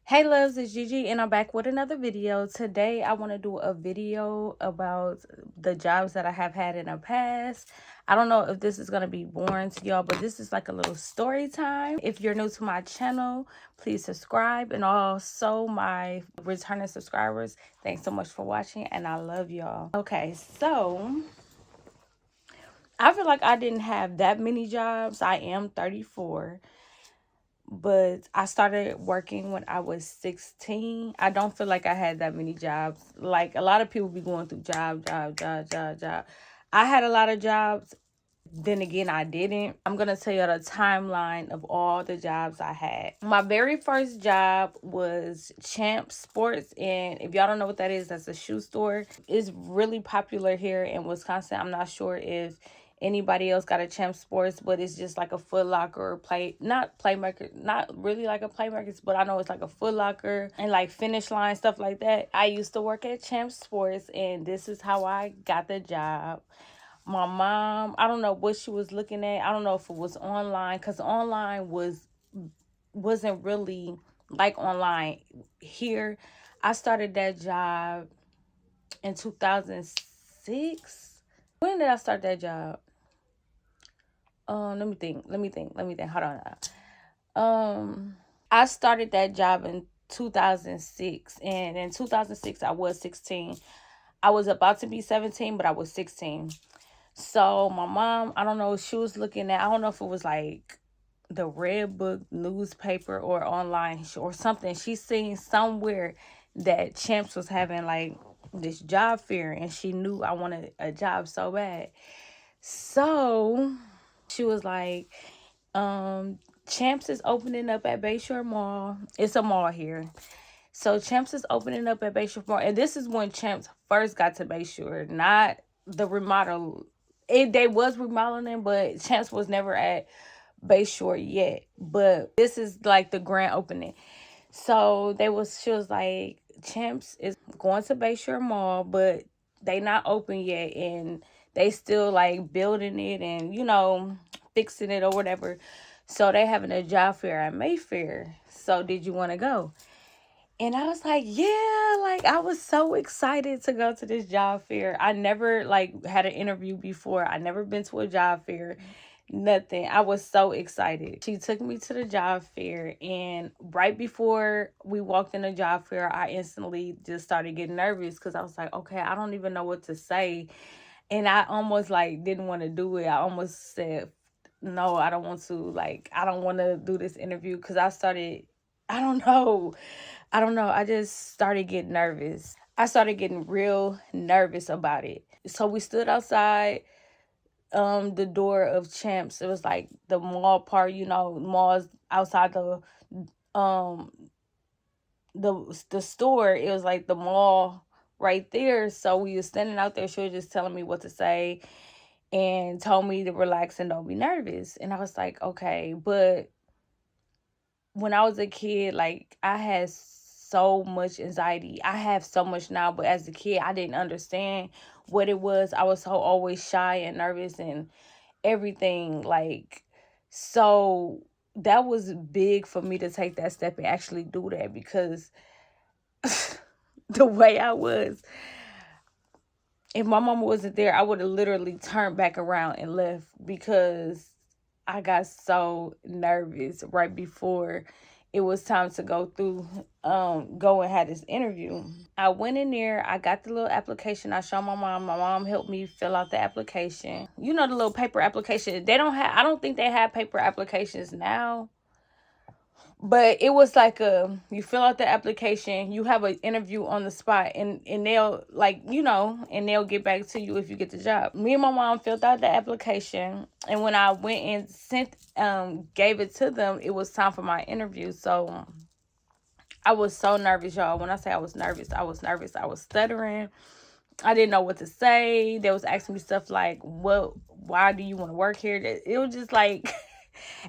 Hey loves, it's GeGe and I'm back with another video. Today I want to do a video about the jobs that I have had in the past. I don't know if this is going to be boring to y'all, but this is like a little story time. If you're new to my channel, please subscribe, and also my returning subscribers, thanks so much for watching and I love y'all. Okay, so I feel like I didn't have that many jobs. I am 34. But I started working when I was 16. I don't feel like I had that many jobs. Like a lot of people be going through job. I had a lot of jobs. Then again, I didn't. I'm going to tell you the timeline of all the jobs I had. My very first job was Champ Sports. And if y'all don't know what that is, that's a shoe store. It's really popular here in Wisconsin. I'm not sure if anybody else got a Champ Sports, but it's just like a Foot Locker not Playmaker, not really like a Playmakers, but I know it's like a Foot Locker and like Finish Line, stuff like that. I used to work at Champ Sports, and this is how I got the job. My mom, I don't know what she was looking at. I don't know if it was online, because online wasn't really like online here. I started that job in 2006. When did I start that job? Let me think. Hold on. I started that job in 2006, and in 2006 I was 16. I was about to be 17, but I was 16. So my mom, I don't know, she was looking at, I don't know if it was like the Red Book newspaper or online or something. She seen somewhere that Champs was having like this job fair, and she knew I wanted a job so bad. So she was like, Champs is opening up at Bayshore Mall. It's a mall here. So Champs is opening up at Bayshore Mall. And this is when Champs first got to Bayshore, not the remodel. They was remodeling, but Champs was never at Bayshore yet. But this is like the grand opening. So she was like, Champs is going to Bayshore Mall, but they not open yet, and they still like building it and fixing it or whatever. So they having a job fair at Mayfair. So did you want to go? And I was like, yeah, like I was so excited to go to this job fair. I never like had an interview before. I never been to a job fair, nothing. I was so excited. She took me to the job fair, and right before we walked in the job fair, I instantly just started getting nervous because I was like, okay, I don't even know what to say. And I almost like didn't want to do it. I almost said, no, I don't want to, like, I don't want to do this interview because I don't know. I just started getting nervous. I started getting real nervous about it. So we stood outside the door of Champs. It was like the mall part, malls outside um the store. It was like the mall right there. So we was standing out there. She was just telling me what to say and told me to relax and don't be nervous. And I was like, okay. But when I was a kid, like I had so much anxiety. I have so much now, but as a kid, I didn't understand what it was. I was so always shy and nervous and everything. Like, so that was big for me to take that step and actually do that, because the way I was, if my mama wasn't there, I would have literally turned back around and left, because I got so nervous right before it was time to go and have this interview. I went in there, I got the little application, I showed my mom. My mom helped me fill out the application. You know, the little paper application. I don't think they have paper applications now. But it was like you fill out the application, you have an interview on the spot, and they'll and they'll get back to you if you get the job. Me and my mom filled out the application, and when I went and gave it to them, it was time for my interview. So I was so nervous, y'all. When I say I was nervous, I was nervous. I was stuttering. I didn't know what to say. They was asking me stuff like, why do you want to work here? It was just like,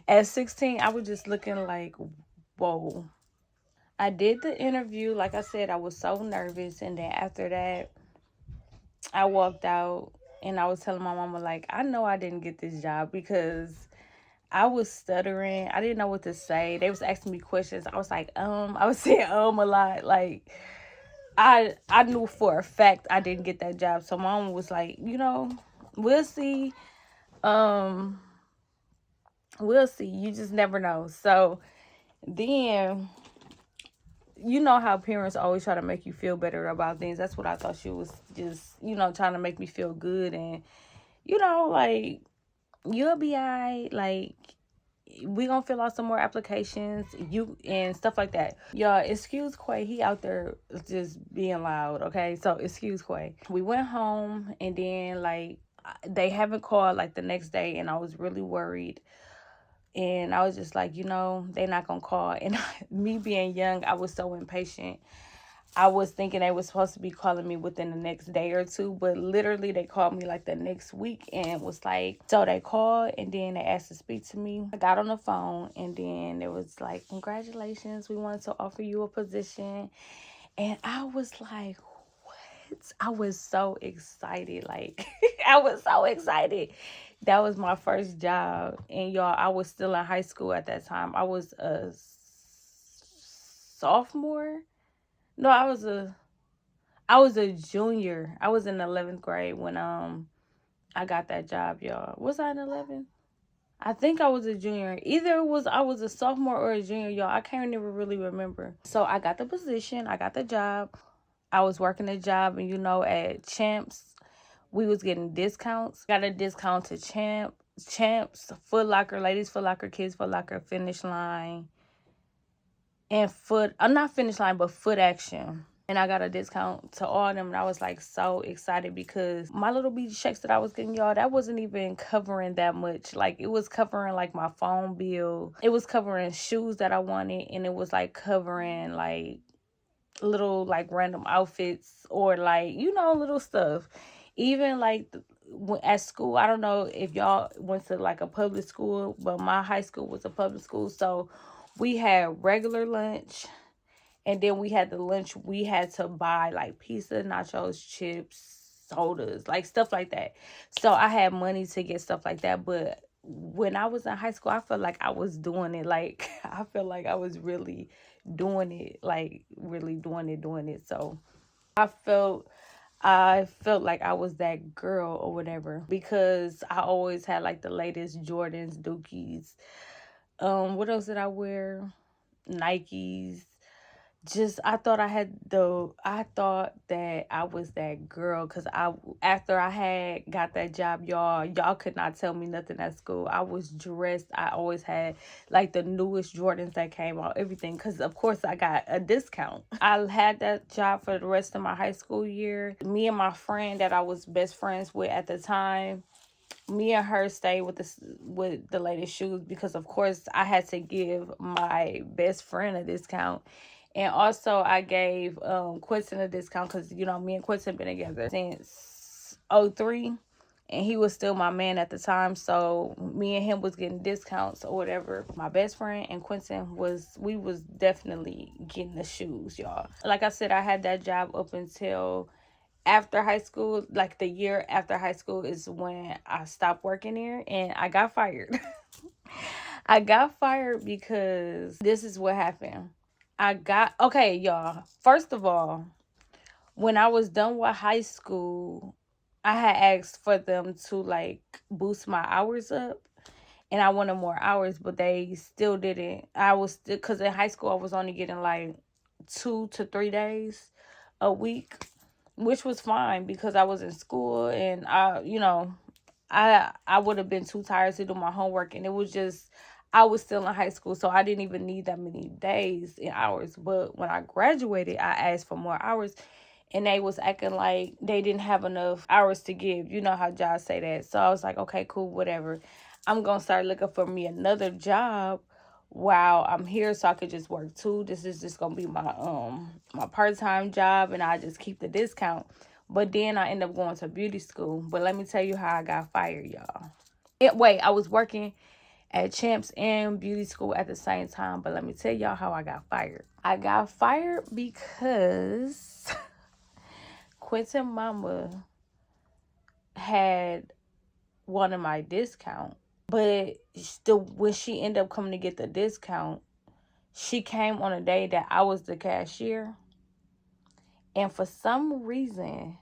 at 16, I was just looking like, whoa. I did the interview. Like I said, I was so nervous. And then after that, I walked out and I was telling my mama, like, I know I didn't get this job because I was stuttering. I didn't know what to say. They was asking me questions. I was like, I was saying a lot. Like, I knew for a fact I didn't get that job. So mom was like, we'll see. Um, we'll see. You just never know. So then, you know how parents always try to make you feel better about things. That's what I thought she was just, trying to make me feel good. And, like, you'll be all right. Like, we gonna fill out some more applications, you and stuff like that. Y'all, excuse Quay. He out there just being loud, okay? So, excuse Quay. We went home, and then, like, they haven't called, like, the next day, and I was really worried. And I was just like, they're not gonna call. And me being young, I was so impatient. I was thinking they were supposed to be calling me within the next day or two, but literally they called me like the next week and was like, so they called and then they asked to speak to me. I got on the phone and then it was like, congratulations, we wanted to offer you a position. And I was like, what? I was so excited. Like, I was so excited. That was my first job. And y'all, I was still in high school at that time. I was a sophomore. No, I was a junior. I was in 11th grade when I got that job, y'all. Was I in 11th? I think I was a junior. Either I was a sophomore or a junior, y'all. I can't even really remember. So I got the position. I got the job. I was working the job, and at Champs, we was getting discounts. Got a discount to Champs, Foot Locker, Ladies Foot Locker, Kids Foot Locker, Finish Line, and not Finish Line, but Foot Action. And I got a discount to all of them. And I was like so excited because my little beach checks that I was getting, y'all, that wasn't even covering that much. Like, it was covering like my phone bill. It was covering shoes that I wanted. And it was like covering like little like random outfits or like, little stuff. Even like at school, I don't know if y'all went to like a public school, but my high school was a public school. So we had regular lunch. And then we had the lunch, we had to buy like pizza, nachos, chips, sodas, like stuff like that. So I had money to get stuff like that. But when I was in high school, I felt like I was doing it. Like, I felt like I was really doing it, like really doing it. So I felt like I was that girl or whatever because I always had like the latest Jordans, Dookies. What else did I wear? Nikes. Just I thought that I was that girl because after I had got that job, y'all could not tell me nothing at school. I was dressed. I always had like the newest Jordans that came out, everything, because of course I got a discount. I had that job for the rest of my high school year. Me and my friend that I was best friends with at the time, me and her stayed with the latest shoes because of course I had to give my best friend a discount. And also I gave Quentin a discount because me and Quentin been together since '03, and he was still my man at the time, so me and him was getting discounts or whatever. My best friend and Quentin we was definitely getting the shoes, y'all. Like I said, I had that job up until after high school. Like the year after high school is when I stopped working there and I got fired. I got fired because this is what happened. Okay, y'all. First of all, when I was done with high school, I had asked for them to like boost my hours up, and I wanted more hours, but they still didn't. I was still, because in high school I was only getting like 2 to 3 days a week, which was fine because I was in school and I would have been too tired to do my homework, and it was just I was still in high school, so I didn't even need that many days and hours. But when I graduated, I asked for more hours, and they was acting like they didn't have enough hours to give. You know how jobs say that. So I was like, okay, cool, whatever. I'm gonna start looking for me another job while I'm here so I could just work too. This is just gonna be my part-time job, and I just keep the discount. But then I end up going to beauty school. But let me tell you how I got fired, y'all. Wait, I was working at Champs and beauty school at the same time. But let me tell y'all how I got fired. I got fired because Quentin mama had wanted my discount. But still, when she ended up coming to get the discount, she came on a day that I was the cashier. And for some reason,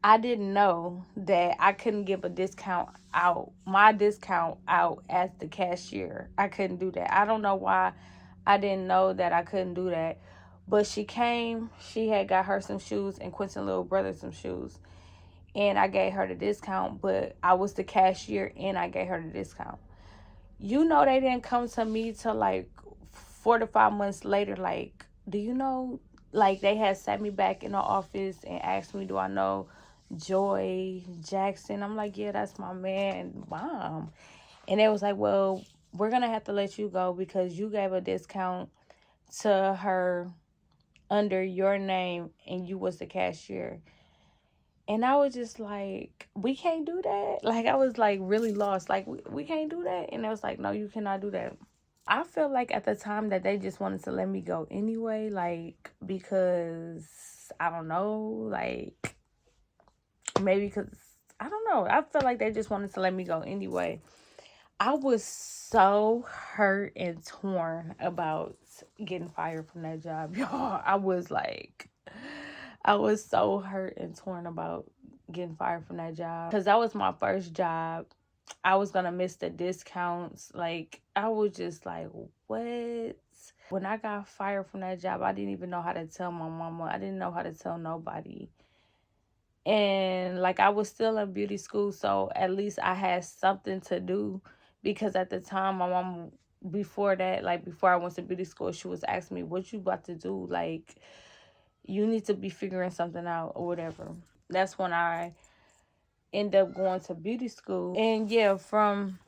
I didn't know that I couldn't give a discount out, my discount out as the cashier. I couldn't do that. I don't know why I didn't know that I couldn't do that. But she came, she had got her some shoes and Quentin little brother some shoes. And I gave her the discount, but I was the cashier and I gave her the discount. You know, they didn't come to me till like 4 to 5 months later. Like, do you know? Like, they had sat me back in the office and asked me, do I know Joy Jackson? I'm like, yeah, that's my man, mom. And they was like, well, we're gonna have to let you go because you gave a discount to her under your name and you was the cashier. And I was just like, we can't do that. Like, I was like really lost. Like, we can't do that. And it was like, no, you cannot do that. I feel like at the time that they just wanted to let me go anyway. Like, because I don't know. Like, maybe because I don't know. I feel like they just wanted to let me go anyway. I was so hurt and torn about getting fired from that job, y'all. I was so hurt and torn about getting fired from that job because that was my first job. I was gonna miss the discounts. Like, I was just like, what? When I got fired from that job, I didn't even know how to tell my mama. I didn't know how to tell nobody. And like, I was still in beauty school, so at least I had something to do because at the time my mom, before that, like before I went to beauty school, she was asking me, what you about to do? Like, you need to be figuring something out or whatever. That's when I end up going to beauty school. And yeah, from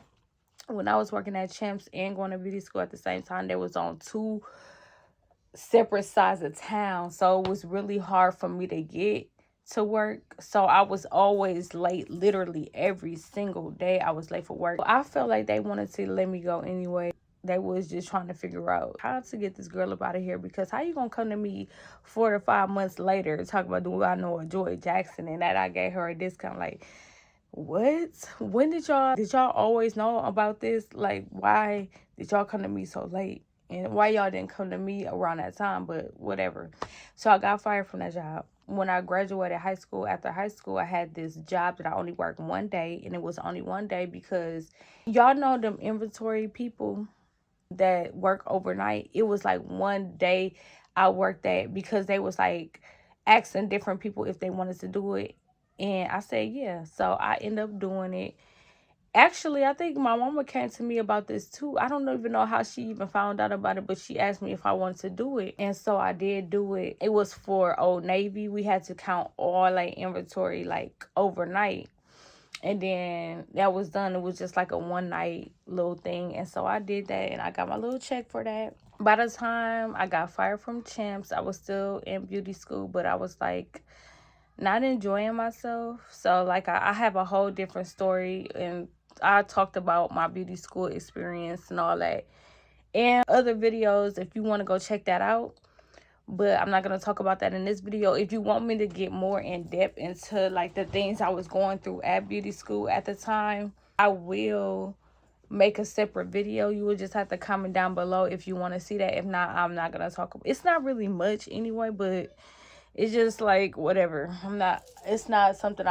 when I was working at Champs and going to beauty school at the same time, they was on two separate sides of town, so it was really hard for me to get to work. So I was always late. Literally every single day I was late for work. I felt like they wanted to let me go anyway. They was just trying to figure out how to get this girl up out of here, because how you gonna come to me 4 to 5 months later talk about, do I know a Joy Jackson, and that I gave her a discount? Like, what? When did y'all always know about this? Like, why did y'all come to me so late? And why y'all didn't come to me around that time? But whatever. So I got fired from that job. When I graduated high school, after high school, I had this job that I only worked one day. And it was only one day because y'all know them inventory people that work overnight. It was like one day I worked that because they was like asking different people if they wanted to do it. And I said, yeah. So I ended up doing it. Actually, I think my mama came to me about this too. I don't even know how she even found out about it, but she asked me if I wanted to do it. And so I did do it. It was for Old Navy. We had to count all like inventory like overnight. And then that was done. It was just like a one night little thing. And so I did that and I got my little check for that. By the time I got fired from Champs, I was still in beauty school, but I was like not enjoying myself. So like I have a whole different story, and I talked about my beauty school experience and all that and other videos if you want to go check that out. But I'm not going to talk about that in this video. If you want me to get more in depth into like the things I was going through at beauty school at the time, I will make a separate video. You will just have to comment down below if you want to see that. If not, I'm not going to talk about it. It's not really much anyway, but it's just like whatever. It's not something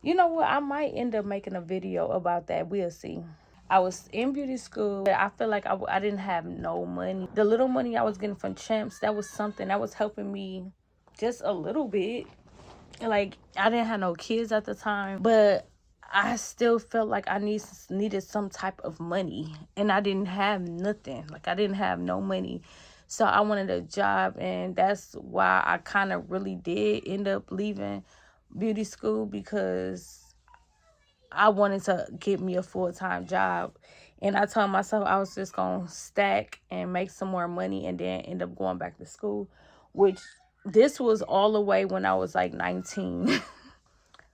you know what, I might end up making a video about that. We'll see. I was in beauty school. I feel like I didn't have no money. The little money I was getting from Champs, that was something that was helping me just a little bit. Like, I didn't have no kids at the time, but I still felt like I needed some type of money, and I didn't have nothing. Like, I didn't have no money. So I wanted a job, and that's why I kind of really did end up leaving beauty school, because I wanted to get me a full-time job. And I told myself I was just going to stack and make some more money and then end up going back to school, which this was all the way when I was like 19.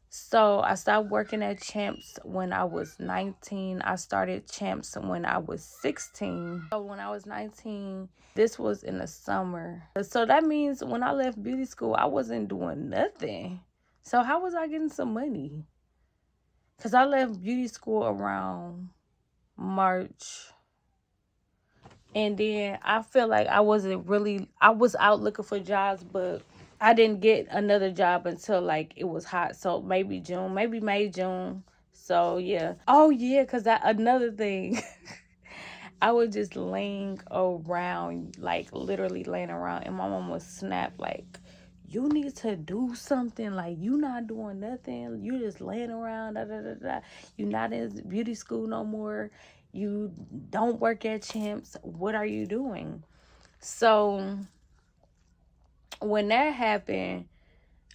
So I stopped working at Champs when I was 19. I started Champs when I was 16. So when I was 19, this was in the summer. So that means when I left beauty school, I wasn't doing nothing. So how was I getting some money? because I left beauty school around March. And then I feel like I was out looking for jobs, but I didn't get another job until like it was hot. So maybe June, maybe May, June. So yeah. Oh yeah, because that another thing. I was just laying around, like literally laying around, and my mom would snap like, "You need to do something. Like you not doing nothing. You just laying around. Da da da da. You not in beauty school no more. You don't work at Champs. What are you doing?" So when that happened,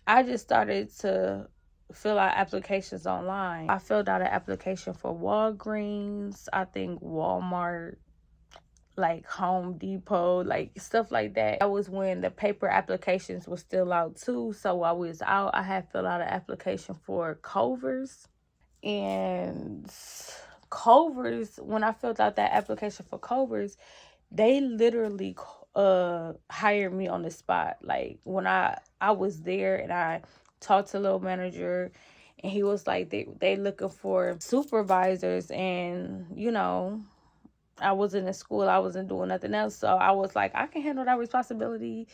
I just started to fill out applications online. I filled out an application for Walgreens, I think Walmart, like Home Depot, like stuff like that. That was when the paper applications were still out too. So while I was out, I had filled out an application for Culver's. And Culver's, when I filled out that application for Culver's, they literally hired me on the spot. Like when I was there and I talked to the little manager, and he was like, they looking for supervisors, and I wasn't in school, I wasn't doing nothing else. So I was like, I can handle that responsibility.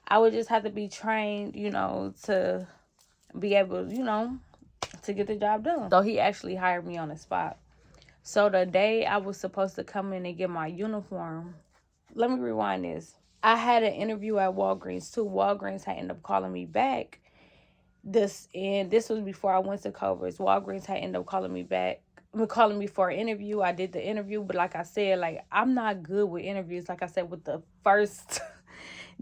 I would just have to be trained, to be able, to get the job done. So he actually hired me on the spot. So the day I was supposed to come in and get my uniform, let me rewind this. I had an interview at Walgreens too. Walgreens had ended up calling me back. This was before I went to Culver's. Walgreens had ended up calling me back. Calling me for an interview. I did the interview, but like I said, like I'm not good with interviews. Like I said, with the first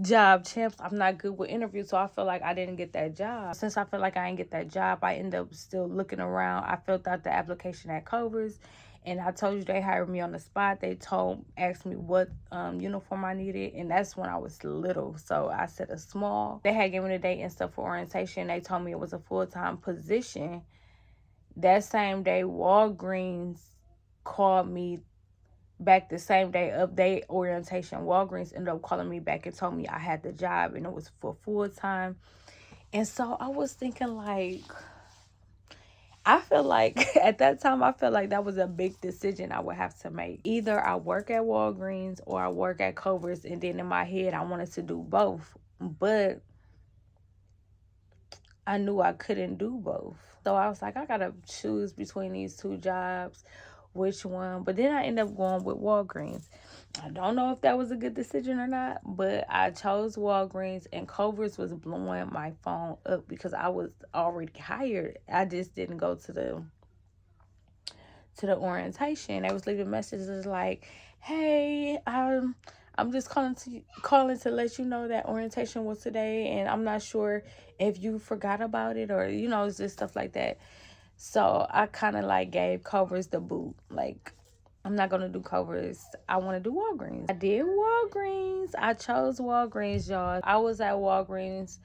job, Champs, I'm not good with interviews, so I feel like I didn't get that job. Since I feel like I didn't get that job, I end up still looking around. I filled out the application at Culver's, and I told you they hired me on the spot. They asked me what uniform I needed, and that's when I was little, so I said a small. They had given me the date and stuff for orientation. They told me it was a full-time position. That same day, Walgreens called me back the same day of their orientation. Walgreens ended up calling me back and told me I had the job and it was for full time. And so I was thinking, like, I feel like at that time, I felt like that was a big decision I would have to make. Either I work at Walgreens or I work at Culver's, and then in my head, I wanted to do both. But I knew I couldn't do both. So I was like, I gotta choose between these two jobs, which one. But then I ended up going with Walgreens. I don't know if that was a good decision or not, but I chose Walgreens, and Culver's was blowing my phone up because I was already hired. I just didn't go to the orientation. They was leaving messages like, "Hey, I'm just calling to let you know that orientation was today, and I'm not sure if you forgot about it, or it's just stuff like that." So I kind of like gave Culver's the boot. Like, I'm not gonna do Culver's. I want to do Walgreens. I did Walgreens. I chose Walgreens, y'all. I was at Walgreens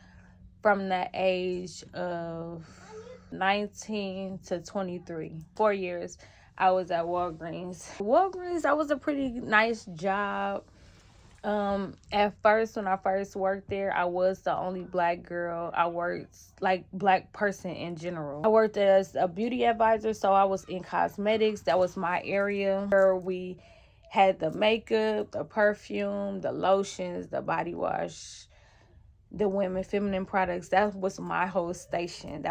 from the age of 19 to 23. 4 years I was at Walgreens. That was a pretty nice job. At first, when I first worked there, I was the only black girl. I worked like black person in general. I worked as a beauty advisor, so I was in cosmetics. That was my area where we had the makeup, the perfume, the lotions, the body wash, the women feminine products. That was my whole station.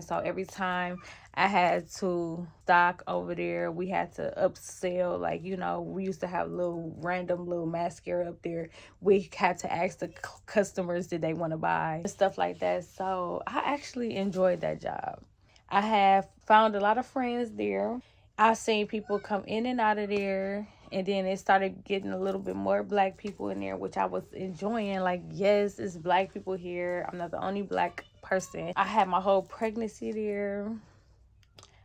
So every time I had to stock over there, we had to upsell. Like, we used to have random little mascara up there. We had to ask the customers, did they want to buy stuff like that. So I actually enjoyed that job. I have found a lot of friends there. I've seen people come in and out of there. And then it started getting a little bit more black people in there, which I was enjoying. Like, yes, it's black people here. I'm not the only black person. I had my whole pregnancy there.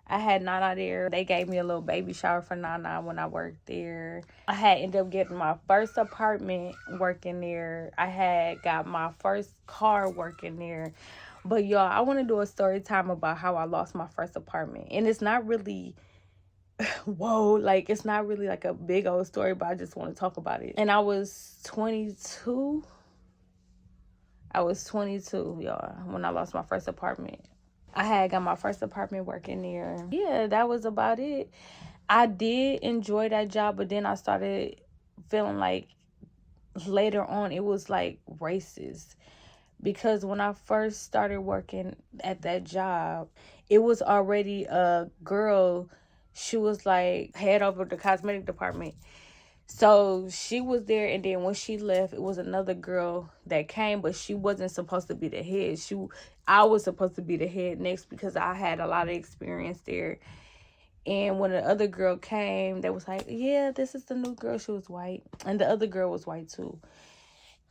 I had Nana there. They gave me a little baby shower for Nana when I worked there. I had ended up getting my first apartment working there. I had got my first car working there. But y'all, I want to do a story time about how I lost my first apartment. And it's not really... whoa, like it's not really like a big old story, but I just want to talk about it. And I was 22, y'all, when I lost my first apartment. I had got my first apartment working there. Yeah, that was about it. I did enjoy that job, but then I started feeling like later on it was like racist, because when I first started working at that job, it was already a girl. She was like head over the cosmetic department. So she was there, and then when she left, it was another girl that came, but she wasn't supposed to be the head. I was supposed to be the head next because I had a lot of experience there. And when the other girl came, they was like, "Yeah, this is the new girl." She was white, and the other girl was white too.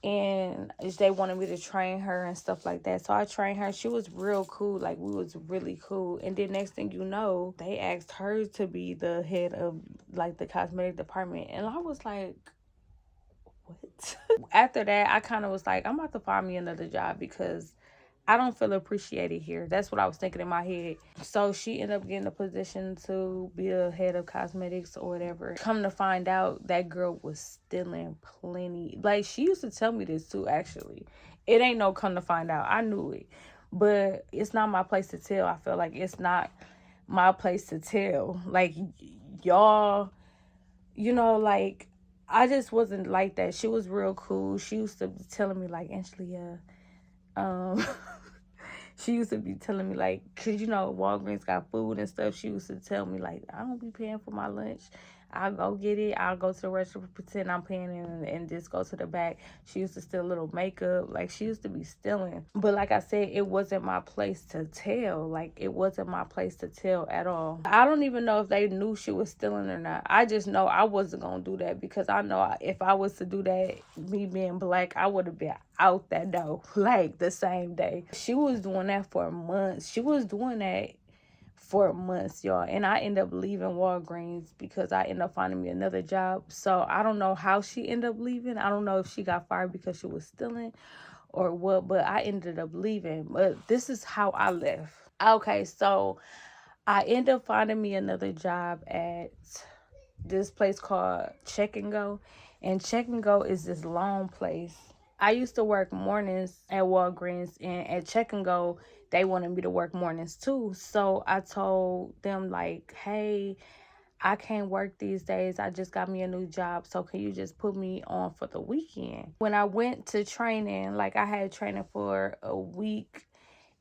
And they wanted me to train her and stuff like that. So I trained her. She was real cool. Like, we was really cool. And then next thing you know, they asked her to be the head of like the cosmetic department. And I was like, what? After that, I kind of was like, I'm about to find me another job because I don't feel appreciated here. That's what I was thinking in my head. So she ended up getting a position to be a head of cosmetics or whatever. Come to find out, that girl was stealing plenty. Like, she used to tell me this too, actually. It ain't no come to find out. I knew it. But it's not my place to tell. I feel like it's not my place to tell. Like, y'all, like, I just wasn't like that. She was real cool. She used to be telling me, like, Angelia, um, she used to be telling me, like, because, Walgreens got food and stuff. She used to tell me, like, I don't be paying for my lunch. I'll go get it. I'll go to the restaurant, pretend I'm paying, and just go to the back. She used to steal a little makeup. Like, she used to be stealing. But like I said, it wasn't my place to tell. Like, it wasn't my place to tell at all. I don't even know if they knew she was stealing or not. I just know I wasn't going to do that, because I know if I was to do that, me being black, I would have been out that door like the same day. She was doing that for months. She was doing that for months, y'all. And I ended up leaving Walgreens because I ended up finding me another job. So I don't know how she ended up leaving. I don't know if she got fired because she was stealing or what, but I ended up leaving. But this is how I left. Okay, so I ended up finding me another job at this place called Check and Go. And Check and Go is this long place. I used to work mornings at Walgreens, and at Check and Go, they wanted me to work mornings too. So I told them, like, hey, I can't work these days. I just got me a new job. So can you just put me on for the weekend? When I went to training, like, I had training for a week,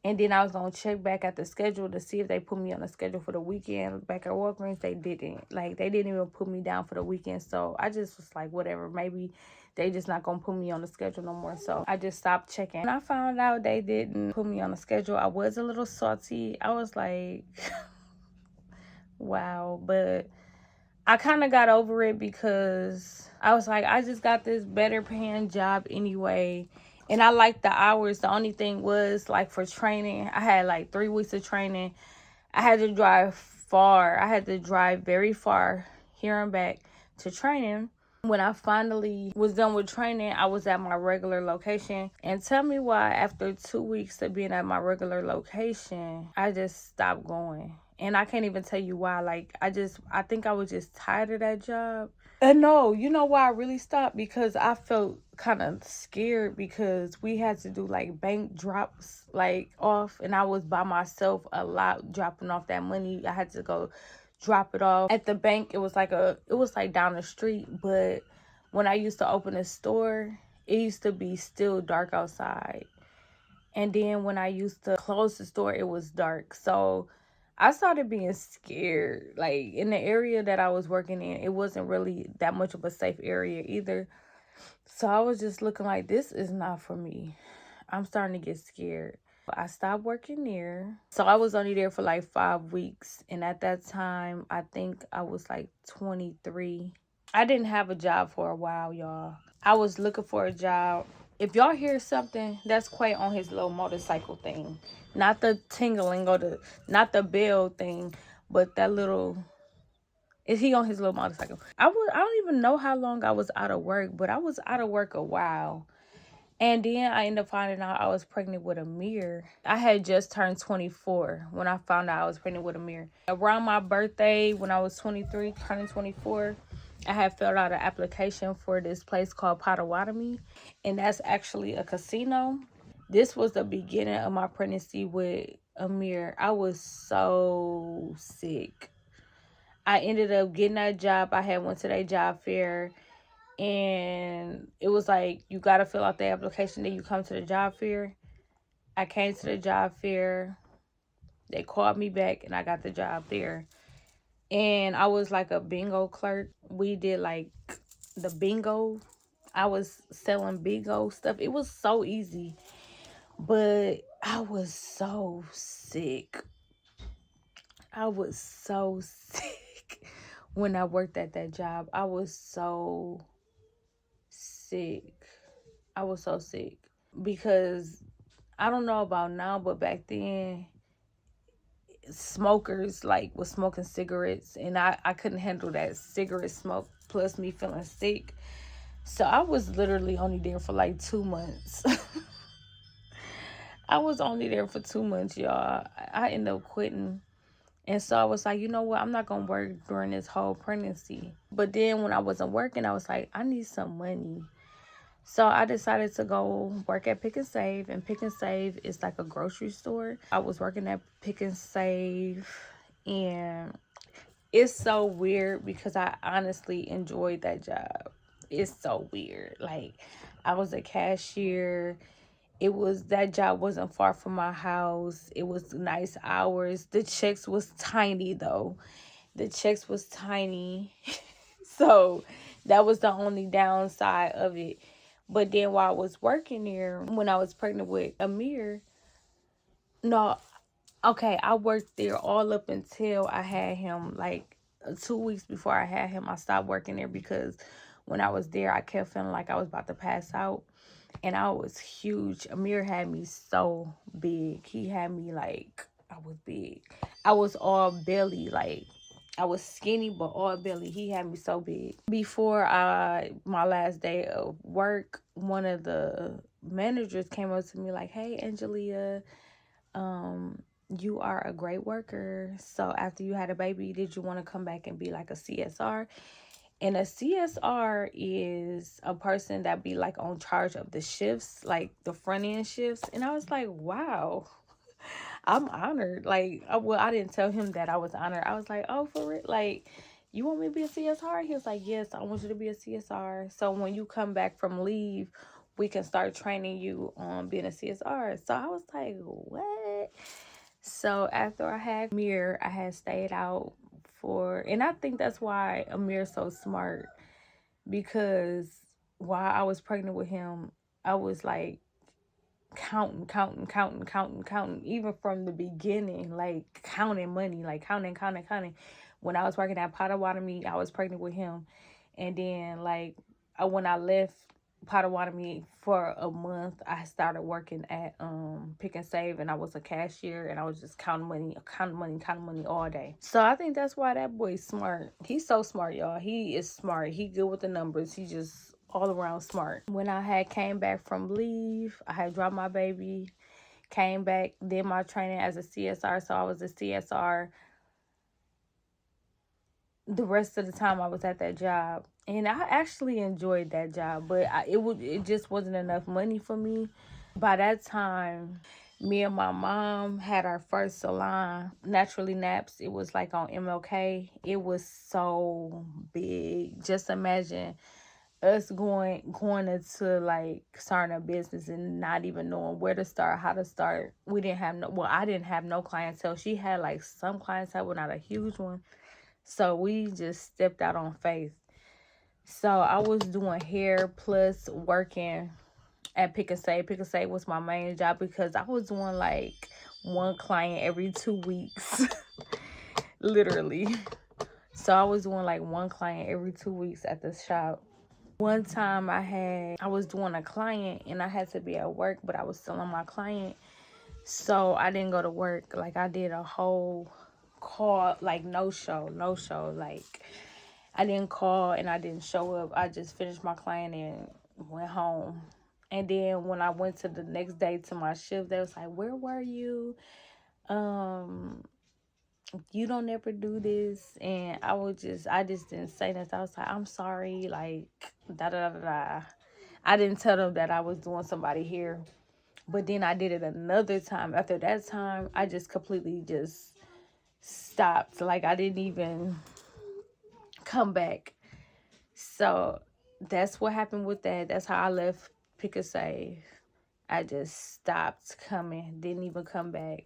and then I was going to check back at the schedule to see if they put me on the schedule for the weekend. Back at Walgreens, they didn't. Like, they didn't even put me down for the weekend. So I just was like, whatever. Maybe they just not going to put me on the schedule no more. So I just stopped checking. When I found out they didn't put me on the schedule, I was a little salty. I was like, wow. But I kind of got over it because I was like, I just got this better paying job anyway. And I liked the hours. The only thing was, like, for training, I had like 3 weeks of training. I had to drive far. I had to drive very far here and back to training. When I finally was done with training, I was at my regular location. And tell me why, after 2 weeks of being at my regular location, I just stopped going. And I can't even tell you why. Like, I think I was just tired of that job. And no, you know why I really stopped? Because I felt kind of scared, because we had to do like bank drops, like, off, and I was by myself a lot dropping off that money. I had to go drop it off at the bank. It was like down the street, but when I used to open a store, it used to be still dark outside. And then when I used to close the store, it was dark. So I started being scared. Like, in the area that I was working in, it wasn't really that much of a safe area either. So I was just looking like, this is not for me. I'm starting to get scared. I stopped working there. So I was only there for like 5 weeks. And at that time, I think I was like 23. I didn't have a job for a while, y'all. I was looking for a job. If y'all hear something, that's Quay on his little motorcycle thing. Not the tingling or not the bell thing, but that little, is he on his little motorcycle? I don't even know how long I was out of work, but I was out of work a while. And then I ended up finding out I was pregnant with Amir. I had just turned 24 when I found out I was pregnant with Amir. Around my birthday, when I was 23, turning 24, I had filled out an application for this place called Potawatomi. And that's actually a casino. This was the beginning of my pregnancy with Amir, I was so sick. I ended up getting that job. I had went to that job fair, and it was like, you got to fill out the application, then you come to the job fair. I came to the job fair. They called me back, and I got the job there. And I was like a bingo clerk. We did like the bingo. I was selling bingo stuff. It was so easy, but I was so sick. I was so sick when I worked at that job. I was so sick. I was so sick because I don't know about now, but back then smokers like was smoking cigarettes, and I couldn't handle that cigarette smoke plus me feeling sick. So I was literally only there for like 2 months. I was only there for 2 months, y'all. I ended up quitting. And so I was like, you know what? I'm not going to work during this whole pregnancy. But then when I wasn't working, I was like, I need some money. So I decided to go work at Pick and Save. And Pick and Save is like a grocery store. I was working at Pick and Save. And it's so weird because I honestly enjoyed that job. It's so weird. Like, I was a cashier. That job wasn't far from my house. It was nice hours. The checks was tiny though. The checks was tiny. So that was the only downside of it. But then while I was working there, when I was pregnant with Amir, no, okay, I worked there all up until I had him. Like 2 weeks before I had him, I stopped working there because when I was there, I kept feeling like I was about to pass out. And I was huge. Amir had me so big. He had me like, I was big. I was all belly. Like, I was skinny, but all belly. He had me so big. Before my last day of work, one of the managers came up to me like, hey, Angelia, you are a great worker. So after you had a baby, did you want to come back and be like a CSR? And a CSR is a person that be like on charge of the shifts, like the front end shifts. And I was like, wow, I'm honored. Like, I didn't tell him that I was honored. I was like, oh, for it? Like, you want me to be a CSR? He was like, yes, I want you to be a CSR. So when you come back from leave, we can start training you on being a CSR. So I was like, what? So after I had Amir, I had stayed out and I think that's why Amir's so smart, because while I was pregnant with him, I was like counting, even from the beginning, like counting money, like counting. When I was working at Potawatomi, I was pregnant with him. And then, like, when I left Potawatomi for a month, I started working at Pick and Save, and I was a cashier, and I was just counting money all day. So I think that's why that boy's smart. He's so smart, y'all. He is smart. He good with the numbers. He just all around smart. When I had came back from leave, I had dropped my baby, came back, did my training as a CSR. So I was a CSR the rest of the time I was at that job, and I actually enjoyed that job, but it just wasn't enough money for me. By that time, me and my mom had our first salon, Naturally Naps. It was like on MLK. It was so big. Just imagine us going into like starting a business and not even knowing where to start, how to start. We didn't have I didn't have no clientele. She had like some clientele, but not a huge one. So we just stepped out on faith. So I was doing hair plus working at Pick and Save. Pick and Save was my main job because I was doing like one client every 2 weeks, literally. So I was doing like one client every 2 weeks at the shop. One time I was doing a client and I had to be at work, but I was still on my client. So I didn't go to work. Like, I did a whole call, like no show. Like, I didn't call and I didn't show up. I just finished my client and went home. And then when I went to the next day to my shift, they was like, where were you? You don't ever do this. And I just didn't say nothing. I was like, I'm sorry, like, da da da da. I didn't tell them that I was doing somebody here. But then I did it another time. After that time, I just completely just stopped. Like, I didn't even come back. So that's what happened with that. That's how I left Pick a Save. I just stopped coming, didn't even come back.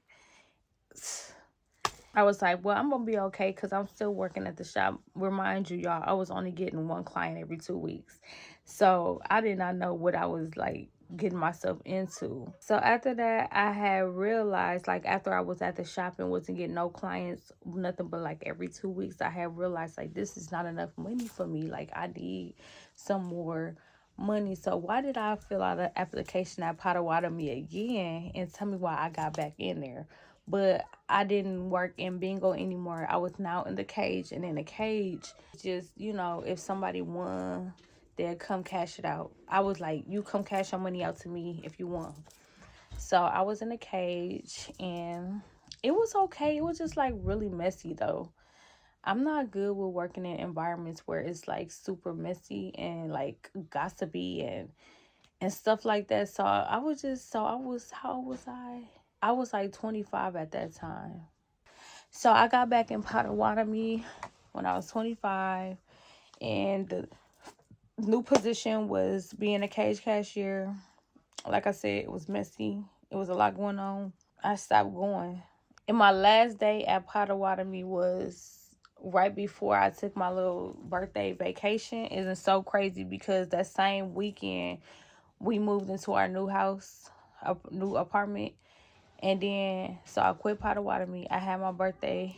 I was like, well, I'm gonna be okay because I'm still working at the shop. Remind you, y'all, I was only getting one client every 2 weeks. So I did not know what I was like getting myself into. So after that, I had realized, like, after I was at the shop and wasn't getting no clients, nothing but like every 2 weeks, I had realized like this is not enough money for me. Like, I need some more money. So why did I fill out an application at Potawatomi again and tell me why I got back in there? But I didn't work in bingo anymore. I was now in the cage, and in the cage, just, if somebody won, they'd come cash it out. I was like, you come cash your money out to me if you won. So I was in the cage, and it was okay. It was just like really messy though. I'm not good with working in environments where it's like super messy and like gossipy and stuff like that. So I was just how was I? I was like 25 at that time. So I got back in Potawatomi when I was 25, and the new position was being a cage cashier. Like I said, it was messy. It was a lot going on. I stopped going. And my last day at Potawatomi was right before I took my little birthday vacation. Isn't so crazy because that same weekend we moved into our new house, a new apartment. And then, so I quit Potawatomi. I had my birthday.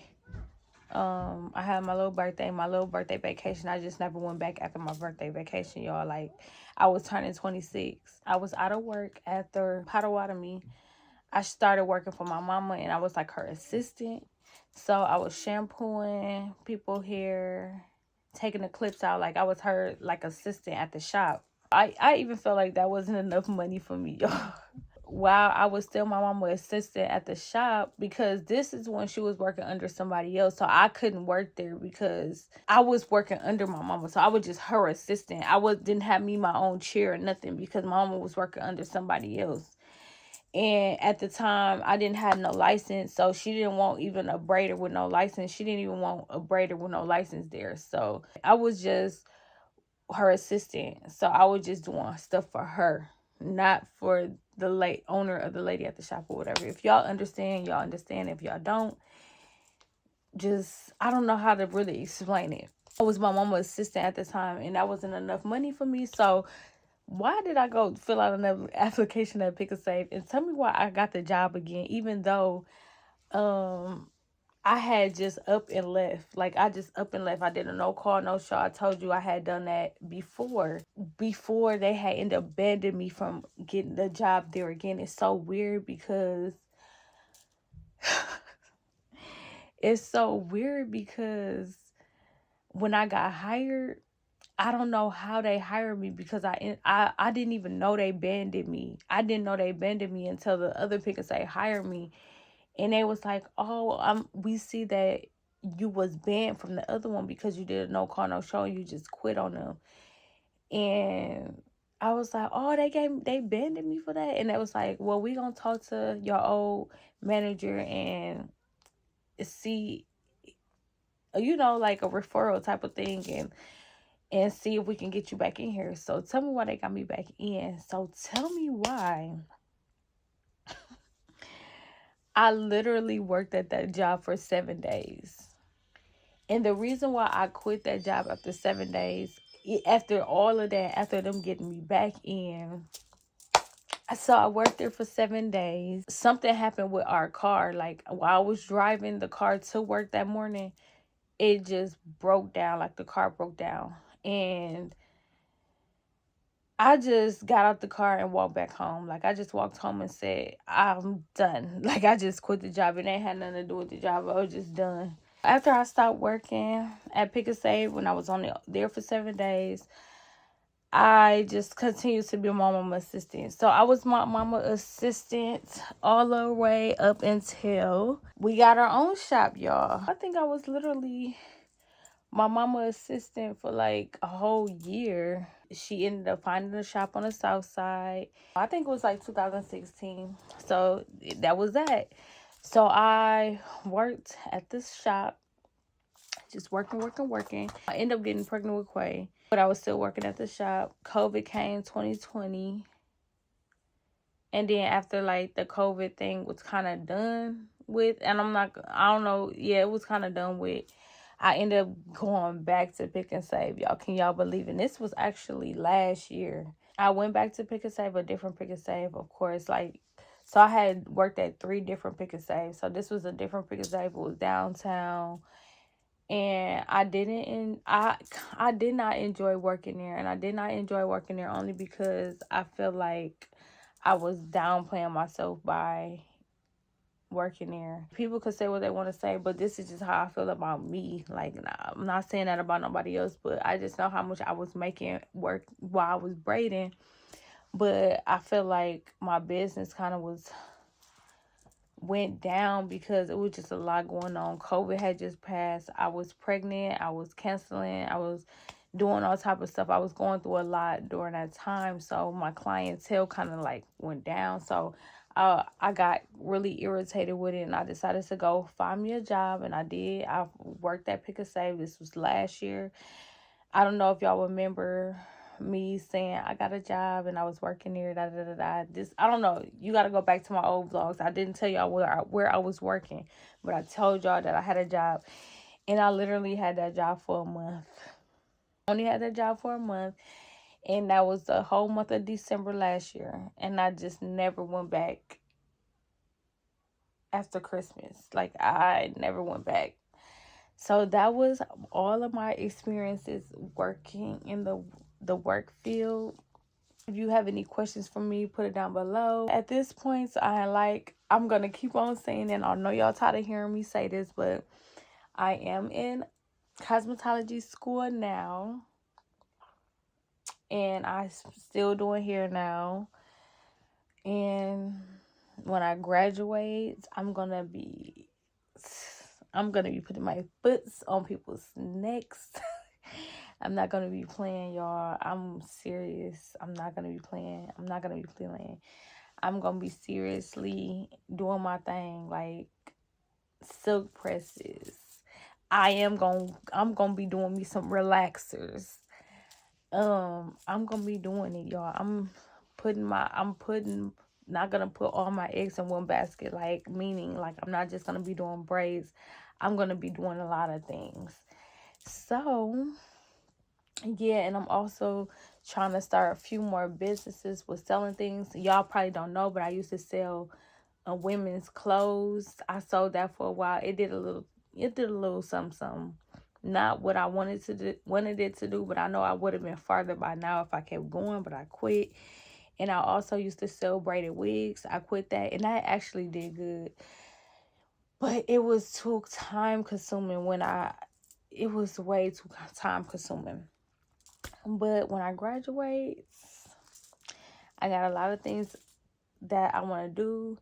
I had my little birthday vacation. I just never went back after my birthday vacation, y'all. Like, I was turning 26. I was out of work after Potawatomi. I started working for my mama, and I was like her assistant. So I was shampooing people hair, taking the clips out. Like, I was her like assistant at the shop. I even felt like that wasn't enough money for me, y'all. While I was still my mama assistant at the shop, because this is when she was working under somebody else. So I couldn't work there because I was working under my mama. So I was just her assistant. Didn't have me my own chair or nothing because my mama was working under somebody else. And at the time, I didn't have no license. So she didn't want even a braider with no license. She didn't even want a braider with no license there. So I was just her assistant. So I was just doing stuff for her, not for the late owner of the lady at the shop or whatever. If y'all understand, y'all understand. If y'all don't, just, I don't know how to really explain it. I was my mama's assistant at the time, and that wasn't enough money for me. So why did I go fill out another application at Pick a Save? And tell me why I got the job again, even though I had just up and left. Like, I just up and left. I did a no call, no show. I told you I had done that before. Before they had ended up banning me from getting the job there again. It's so weird because when I got hired, I don't know how they hired me because I didn't even know they banned me. I didn't know they banned me until the other Pick a Save hired me. And they was like, oh, we see that you was banned from the other one because you did a no call, no show, and you just quit on them. And I was like, oh, they banned me for that. And they was like, well, we gonna talk to your old manager and see, like a referral type of thing, and see if we can get you back in here. So tell me why they got me back in. So tell me why I literally worked at that job for 7 days. And the reason why I quit that job after 7 days, after all of that, after them getting me back in, so I worked there for 7 days. Something happened with our car. Like, while I was driving the car to work that morning, it just broke down. Like, the car broke down. And I just got out the car and walked back home. Like, I just walked home and said, I'm done. Like, I just quit the job. It ain't had nothing to do with the job. I was just done. After I stopped working at Pick a Save, when I was there for 7 days, I just continued to be my mama assistant. So I was my mama assistant all the way up until we got our own shop, y'all. I think I was literally my mama assistant for like a whole year. she ended up finding a shop on the south side. I think it was like 2016. So that was that. So I worked at this shop, just working. I ended up getting pregnant with Quay, but I was still working at the shop. COVID came 2020. And then after like the COVID thing was kind of done with, and I don't know, yeah, it was kind of done with. I ended up going back to Pick and Save, y'all. Can y'all believe it? And this was actually last year. I went back to Pick and Save, a different Pick and Save, of course. Like, so I had worked at 3 different Pick and Saves. So this was a different Pick and Save. It was downtown, and I did not enjoy working there, and I did not enjoy working there only because I feel like I was downplaying myself by working there. People could say what they want to say, but this is just how I feel about me. Like, nah, I'm not saying that about nobody else, but I just know how much I was making work while I was braiding. But I feel like my business kind of went down because it was just a lot going on. COVID had just passed. I was pregnant. I was canceling. I was doing all type of stuff. I was going through a lot during that time. So my clientele kind of like went down. So I got really irritated with it, and I decided to go find me a job, and I did. I worked at Pick and Save. This was last year. I don't know if y'all remember me saying I got a job and I was working there. Da da da da. This, I don't know. You got to go back to my old vlogs. I didn't tell y'all where I was working, but I told y'all that I had a job, and I literally had that job for a month. Only had that job for a month, and that was the whole month of December last year, and I just never went back after Christmas. Like, I never went back. So that was all of my experiences working in the work field. If you have any questions for me, put it down below. At this point, I'm gonna keep on saying, and I know y'all tired of hearing me say this, but I am in cosmetology school now, and I still doing hair now. And when I graduate, I'm gonna be putting my foot on people's necks. I'm not gonna be playing, y'all. I'm serious. I'm not gonna be playing. I'm gonna be seriously doing my thing, like silk presses. I'm gonna be doing me some relaxers. I'm gonna be doing it, y'all. Not gonna put all my eggs in one basket, like, meaning like I'm not just gonna be doing braids. I'm gonna be doing a lot of things. So yeah, and I'm also trying to start a few more businesses with selling things. Y'all probably don't know, but I used to sell women's clothes. I sold that for a while. It did a little something. Not what I wanted it to do, but I know I would have been farther by now if I kept going, but I quit. And I also used to sell braided wigs. I quit that, and that actually did good. But it was too time consuming it was way too time consuming. But when I graduate, I got a lot of things that I want to do.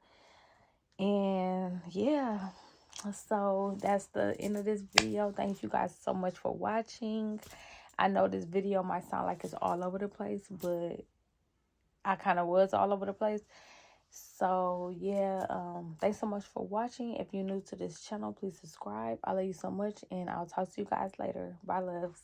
And yeah, so that's the end of this video. Thank you guys so much for watching. I know this video might sound like it's all over the place, but I kind of was all over the place. So yeah, thanks so much for watching. If you're new to this channel, please subscribe. I love you so much, and I'll talk to you guys later. Bye, loves.